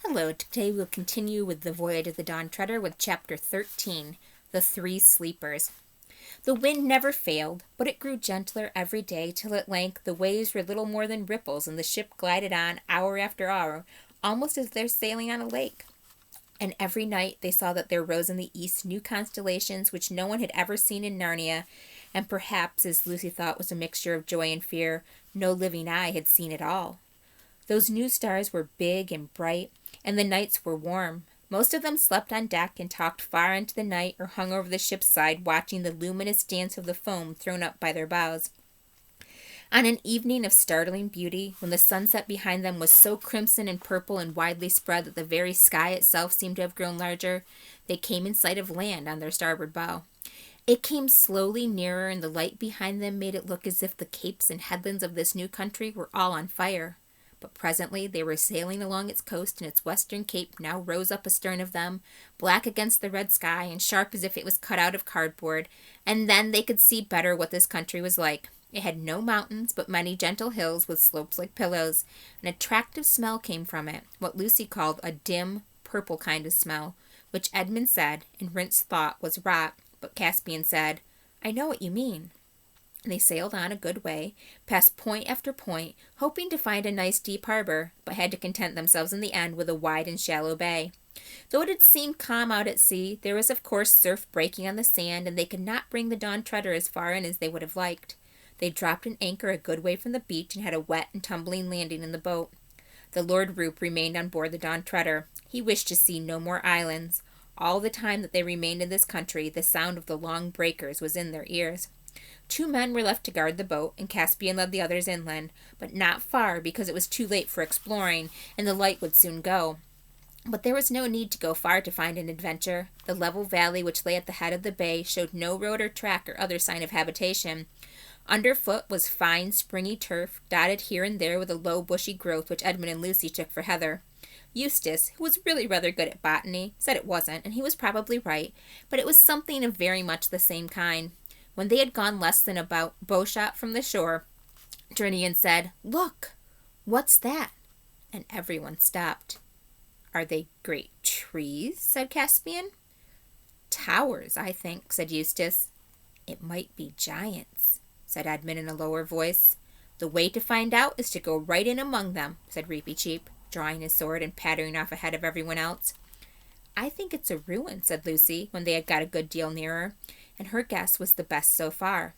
Hello, today we'll continue with the Voyage of the Dawn Treader with Chapter 13, The Three Sleepers. The wind never failed, but it grew gentler every day till at length the waves were little more than ripples and the ship glided on hour after hour, almost as if they were sailing on a lake. And every night they saw that there rose in the east new constellations which no one had ever seen in Narnia, and perhaps, as Lucy thought was a mixture of joy and fear, no living eye had seen at all. Those new stars were big and bright, and the nights were warm. Most of them slept on deck and talked far into the night or hung over the ship's side watching the luminous dance of the foam thrown up by their bows. On an evening of startling beauty, when the sunset behind them was so crimson and purple and widely spread that the very sky itself seemed to have grown larger, they came in sight of land on their starboard bow. It came slowly nearer, and the light behind them made it look as if the capes and headlands of this new country were all on fire. But presently they were sailing along its coast, and its western cape now rose up astern of them, black against the red sky, and sharp as if it was cut out of cardboard, and then they could see better what this country was like. It had no mountains, but many gentle hills with slopes like pillows. An attractive smell came from it, what Lucy called a dim, purple kind of smell, which Edmund said, and Rance thought was rot, but Caspian said, "I know what you mean." They sailed on a good way, past point after point, hoping to find a nice deep harbor, but had to content themselves in the end with a wide and shallow bay. Though it had seemed calm out at sea, there was of course surf breaking on the sand, and they could not bring the Dawn Treader as far in as they would have liked. They dropped an anchor a good way from the beach and had a wet and tumbling landing in the boat. The Lord Roop remained on board the Dawn Treader. He wished to see no more islands. All the time that they remained in this country, the sound of the long breakers was in their ears. 2 men were left to guard the boat, and Caspian led the others inland, but not far because it was too late for exploring, and the light would soon go. But there was no need to go far to find an adventure. The level valley which lay at the head of the bay showed no road or track or other sign of habitation. Underfoot was fine, springy turf, dotted here and there with a low, bushy growth which Edmund and Lucy took for heather. Eustace, who was really rather good at botany, said it wasn't, and he was probably right, but it was something of very much the same kind. When they had gone less than about bowshot from the shore, Jernigan said, "Look! What's that?" And everyone stopped. "Are they great trees?" said Caspian. "Towers, I think," said Eustace. "It might be giants," said Edmund in a lower voice. "The way to find out is to go right in among them," said Reepicheep, drawing his sword and pattering off ahead of everyone else. "I think it's a ruin," said Lucy, when they had got a good deal nearer, and her guess was the best so far.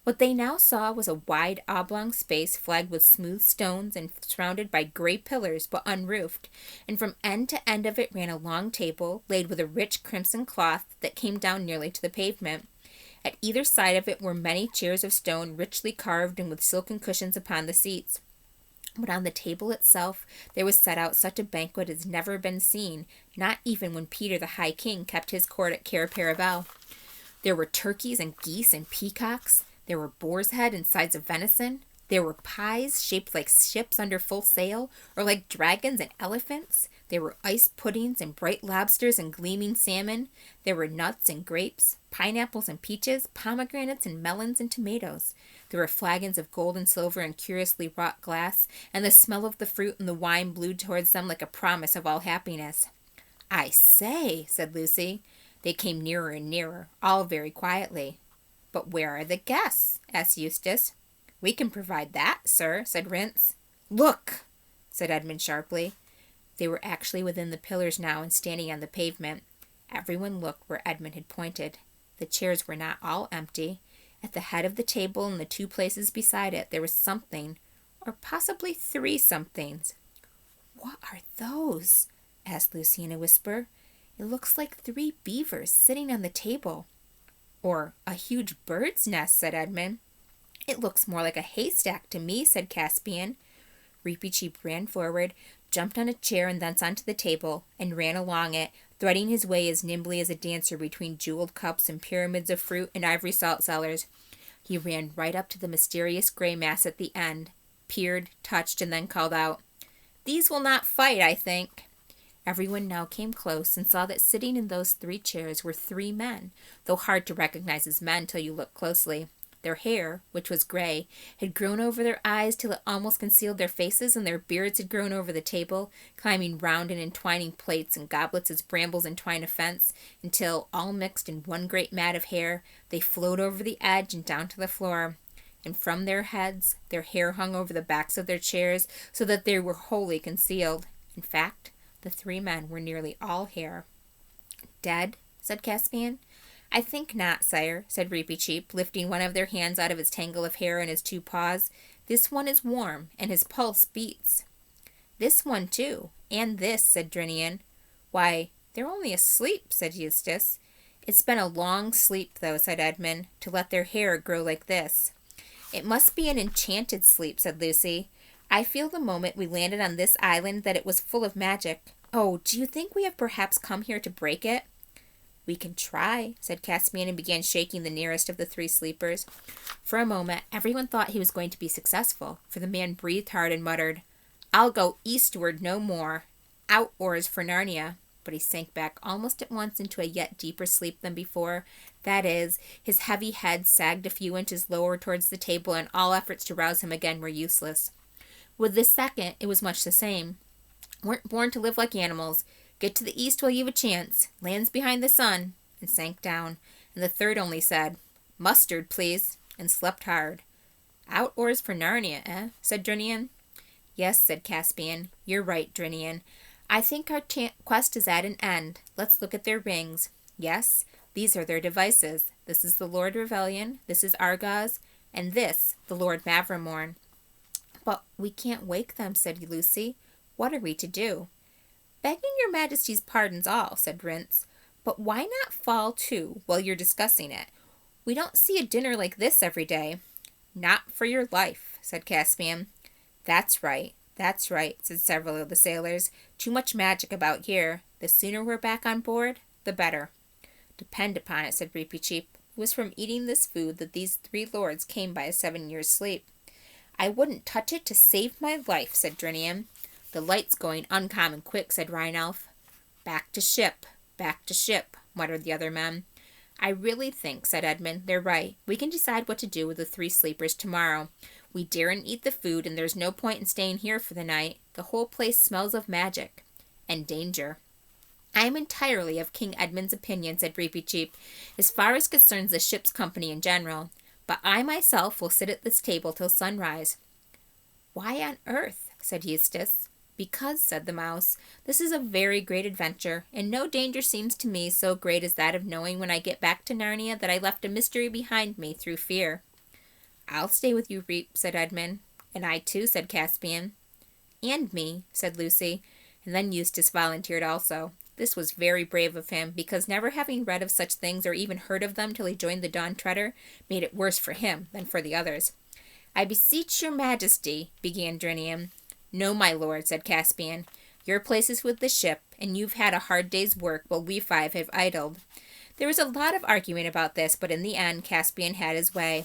What they now saw was a wide oblong space flagged with smooth stones and surrounded by gray pillars but unroofed, and from end to end of it ran a long table laid with a rich crimson cloth that came down nearly to the pavement. At either side of it were many chairs of stone richly carved and with silken cushions upon the seats. But on the table itself there was set out such a banquet as never been seen, not even when Peter the High King kept his court at Cair Paravel. There were turkeys and geese and peacocks. There were boar's head and sides of venison. There were pies shaped like ships under full sail, or like dragons and elephants. There were ice puddings and bright lobsters and gleaming salmon. There were nuts and grapes, pineapples and peaches, pomegranates and melons and tomatoes. There were flagons of gold and silver and curiously wrought glass, and the smell of the fruit and the wine blew towards them like a promise of all happiness. "I say," said Lucy. They came nearer and nearer, all very quietly. "But where are the guests?" asked Eustace. "We can provide that, sir," said Rance. "Look!" said Edmund sharply. They were actually within the pillars now and standing on the pavement. Everyone looked where Edmund had pointed. The chairs were not all empty. At the head of the table and the 2 places beside it there was something, or possibly 3 somethings. "What are those?" asked Lucy in a whisper. "It looks like 3 beavers sitting on the table." "Or a huge bird's nest," said Edmund. "It looks more like a haystack to me," said Caspian. Reepicheep ran forward, jumped on a chair and thence onto the table, and ran along it, threading his way as nimbly as a dancer between jeweled cups and pyramids of fruit and ivory salt cellars. He ran right up to the mysterious gray mass at the end, peered, touched, and then called out, "These will not fight, I think." Everyone now came close and saw that sitting in those 3 chairs were 3 men, though hard to recognize as men till you looked closely. Their hair, which was gray, had grown over their eyes till it almost concealed their faces, and their beards had grown over the table, climbing round and entwining plates and goblets as brambles entwine a fence, until, all mixed in one great mat of hair, they flowed over the edge and down to the floor. And from their heads, their hair hung over the backs of their chairs, so that they were wholly concealed. In fact, the three men were nearly all hair. "Dead?" said Caspian. "I think not, sire," said Reepicheep, lifting one of their hands out of its tangle of hair in his two paws. "This one is warm, and his pulse beats." "This one, too, and this," said Drinian. "Why, they're only asleep," said Eustace. "It's been a long sleep, though," said Edmund, "to let their hair grow like this." "It must be an enchanted sleep," said Lucy. "I feel the moment we landed on this island that it was full of magic. Oh, do you think we have perhaps come here to break it?" "We can try," said Caspian, and began shaking the nearest of the three sleepers. For a moment, everyone thought he was going to be successful, for the man breathed hard and muttered, "I'll go eastward no more. Out oars for Narnia." But he sank back almost at once into a yet deeper sleep than before. That is, his heavy head sagged a few inches lower towards the table, and all efforts to rouse him again were useless. With this second, it was much the same. "Weren't born to live like animals. Get to the east while you've a chance. Land's behind the sun," and sank down. And the third only said, "Mustard, please," and slept hard. "Out oars for Narnia, eh?" said Drinian. "Yes," said Caspian. "You're right, Drinian. I think our quest is at an end. Let's look at their rings. Yes, these are their devices. This is the Lord Revellion, this is Argos, and this the Lord Mavramorn." "But we can't wake them," said Lucy. "What are we to do?" "Begging your Majesty's pardons all," said Rince, "but why not fall to while you're discussing it? We don't see a dinner like this every day." "Not for your life," said Caspian. That's right," said several of the sailors. "Too much magic about here. The sooner we're back on board, the better." "Depend upon it," said Reepicheep. "It was from eating this food that these three lords came by a 7 years' sleep." "I wouldn't touch it to save my life," said Drinian. "The light's going uncommon quick," said Rhinelf. Back to ship," muttered the other men. "I really think," said Edmund, "they're right. We can decide what to do with the three sleepers tomorrow. We daren't eat the food, and there's no point in staying here for the night. The whole place smells of magic. And danger." "I am entirely of King Edmund's opinion," said Reepicheep, "as far as concerns the ship's company in general. But I myself will sit at this table till sunrise." "Why on earth?" said Eustace. "Because," said the mouse, "this is a very great adventure, and no danger seems to me so great as that of knowing when I get back to Narnia that I left a mystery behind me through fear." "I'll stay with you, Reep," said Edmund. "And I too," said Caspian. "And me," said Lucy, and then Eustace volunteered also. This was very brave of him, because never having read of such things or even heard of them till he joined the Dawn Treader made it worse for him than for the others. "I beseech your Majesty," began Drinian. "No, my lord," said Caspian. "Your place is with the ship, and you've had a hard day's work while we five have idled." There was a lot of argument about this, but in the end Caspian had his way.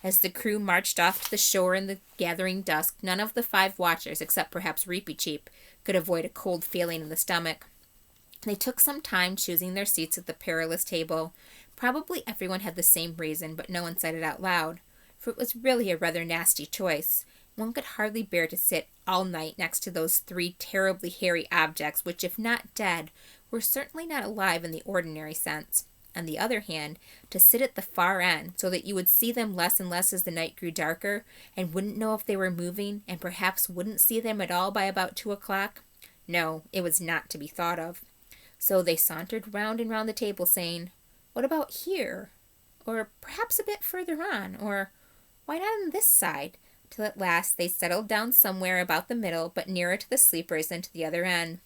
As the crew marched off to the shore in the gathering dusk, none of the 5 watchers, except perhaps Reepicheep, could avoid a cold feeling in the stomach. They took some time choosing their seats at the perilous table. Probably everyone had the same reason, but no one said it out loud, for it was really a rather nasty choice. One could hardly bear to sit all night next to those 3 terribly hairy objects which, if not dead, were certainly not alive in the ordinary sense. On the other hand, to sit at the far end, so that you would see them less and less as the night grew darker, and wouldn't know if they were moving, and perhaps wouldn't see them at all by about 2 o'clock? No, it was not to be thought of. So they sauntered round and round the table, saying, "What about here? Or perhaps a bit further on? Or why not on this side?" Till at last they settled down somewhere about the middle, but nearer to the sleepers than to the other end.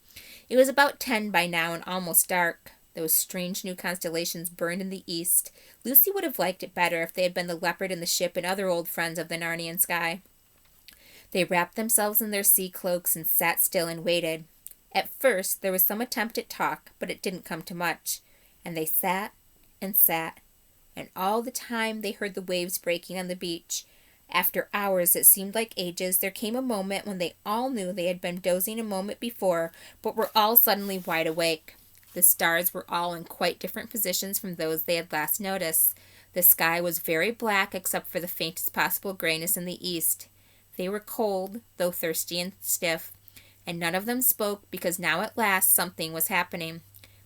It was about 10 by now, and almost dark. Those strange new constellations burned in the east. Lucy would have liked it better if they had been the leopard and the ship and other old friends of the Narnian sky. They wrapped themselves in their sea cloaks and sat still and waited. At first there was some attempt at talk, but it didn't come to much. And they sat, and all the time they heard the waves breaking on the beach. After hours that seemed like ages, there came a moment when they all knew they had been dozing a moment before, but were all suddenly wide awake. The stars were all in quite different positions from those they had last noticed. The sky was very black except for the faintest possible grayness in the east. They were cold, though thirsty and stiff, and none of them spoke because now at last something was happening.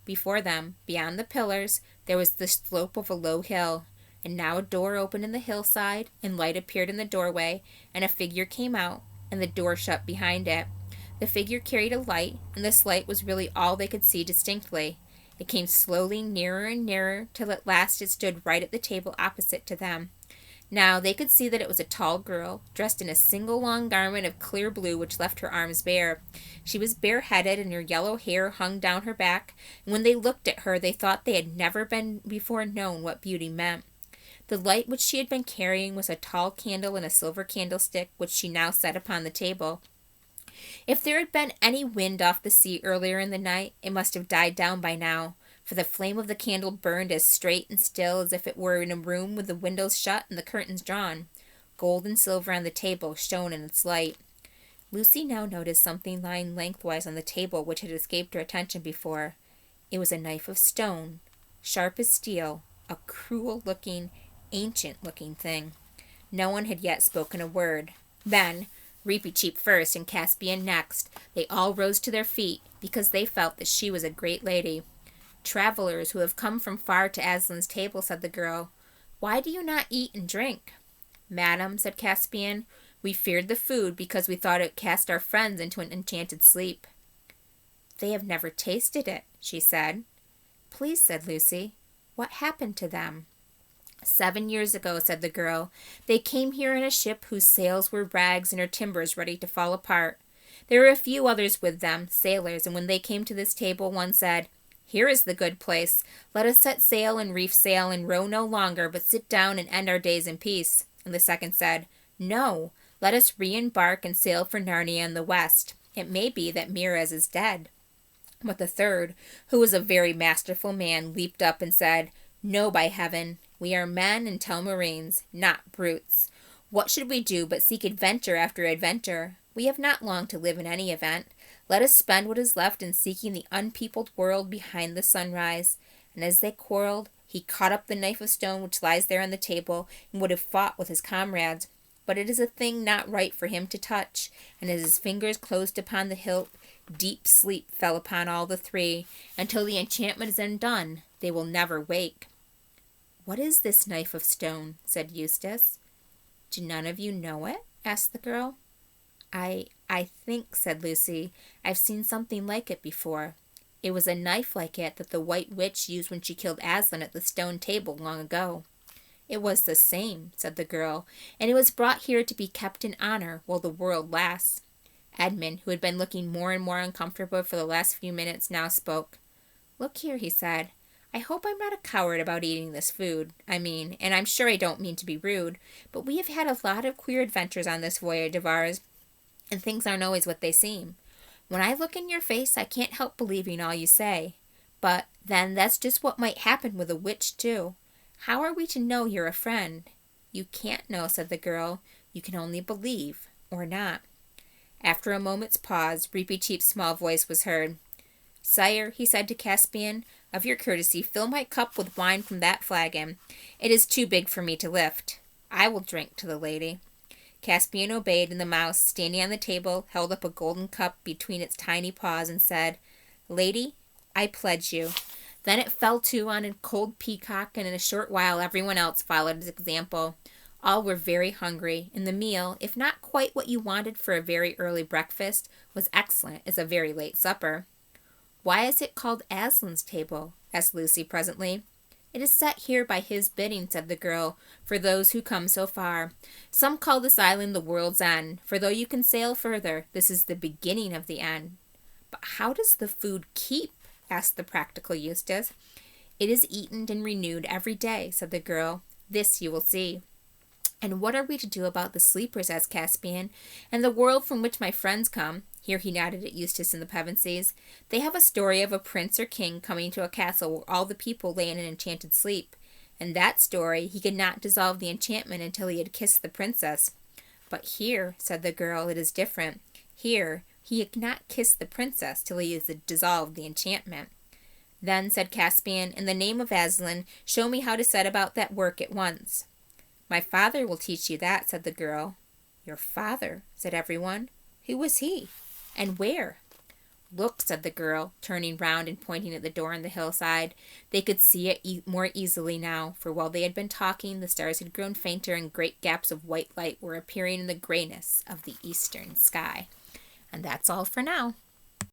Before them, beyond the pillars, there was the slope of a low hill, and now a door opened in the hillside, and light appeared in the doorway, and a figure came out, and the door shut behind it. The figure carried a light, and this light was really all they could see distinctly. It came slowly nearer and nearer, till at last it stood right at the table opposite to them. Now they could see that it was a tall girl, dressed in a single long garment of clear blue which left her arms bare. She was bareheaded, and her yellow hair hung down her back, and when they looked at her they thought they had never before known what beauty meant. The light which she had been carrying was a tall candle in a silver candlestick, which she now set upon the table. If there had been any wind off the sea earlier in the night, it must have died down by now, for the flame of the candle burned as straight and still as if it were in a room with the windows shut and the curtains drawn. Gold and silver on the table shone in its light. Lucy now noticed something lying lengthwise on the table which had escaped her attention before. It was a knife of stone, sharp as steel, a cruel-looking, ancient-looking thing. No one had yet spoken a word. Then, Reepicheep first and Caspian next, they all rose to their feet, because they felt that she was a great lady. "Travelers who have come from far to Aslan's table," said the girl. "Why do you not eat and drink?" "Madam," said Caspian, "we feared the food because we thought it cast our friends into an enchanted sleep." "They have never tasted it," she said. "Please," said Lucy, "what happened to them?" 7 years ago," said the girl, "they came here in a ship whose sails were rags and her timbers ready to fall apart. There were a few others with them, sailors, and when they came to this table, one said, 'Here is the good place. Let us set sail and reef sail and row no longer, but sit down and end our days in peace.' And the second said, 'No, let us re-embark and sail for Narnia in the west. It may be that Miraz is dead.' But the third, who was a very masterful man, leaped up and said, 'No, by heaven, we are men and Telmarines, not brutes. What should we do but seek adventure after adventure? We have not long to live in any event. Let us spend what is left in seeking the unpeopled world behind the sunrise.' And as they quarreled, he caught up the knife of stone which lies there on the table, and would have fought with his comrades. But it is a thing not right for him to touch, and as his fingers closed upon the hilt, deep sleep fell upon all the three. Until the enchantment is undone, they will never wake." "What is this knife of stone?" said Eustace. "Do none of you know it?" asked the girl. I think," said Lucy, "I've seen something like it before. It was a knife like it that the White Witch used when she killed Aslan at the stone table long ago." "It was the same," said the girl, "and it was brought here to be kept in honor while the world lasts." Edmund, who had been looking more and more uncomfortable for the last few minutes, now spoke. "Look here," he said, "I hope I'm not a coward about eating this food. And I'm sure I don't mean to be rude, but we have had a lot of queer adventures on this voyage of ours, and things aren't always what they seem. When I look in your face, I can't help believing all you say. But then that's just what might happen with a witch, too. How are we to know you're a friend?" "You can't know," said the girl. "You can only believe, or not." After a moment's pause, Reepicheep's small voice was heard. "Sire," he said to Caspian, "of your courtesy, fill my cup with wine from that flagon. It is too big for me to lift. I will drink to the lady." Caspian obeyed, and the mouse, standing on the table, held up a golden cup between its tiny paws and said, "Lady, I pledge you." Then it fell to on a cold peacock, and in a short while everyone else followed his example. All were very hungry, and the meal, if not quite what you wanted for a very early breakfast, was excellent as a very late supper. "Why is it called Aslan's table?" asked Lucy presently. "It is set here by his bidding," said the girl, "for those who come so far. Some call this island the world's end, for though you can sail further, this is the beginning of the end." "But how does the food keep?" asked the practical Eustace. "It is eaten and renewed every day," said the girl. "This you will see." "And what are we to do about the sleepers?" asked Caspian. "And the world from which my friends come?" Here he nodded at Eustace and the Pevensies. "They have a story of a prince or king coming to a castle where all the people lay in an enchanted sleep. In that story he could not dissolve the enchantment until he had kissed the princess. But here," said the girl, "it is different. Here he had not kissed the princess till he had dissolved the enchantment." Then, said Caspian, in the name of Aslan, show me how to set about that work at once. My father will teach you that, said the girl. Your father, said everyone. Who was he? And where? Look, said the girl, turning round and pointing at the door on the hillside. They could see it more easily now, for while they had been talking, the stars had grown fainter and great gaps of white light were appearing in the grayness of the eastern sky. And that's all for now.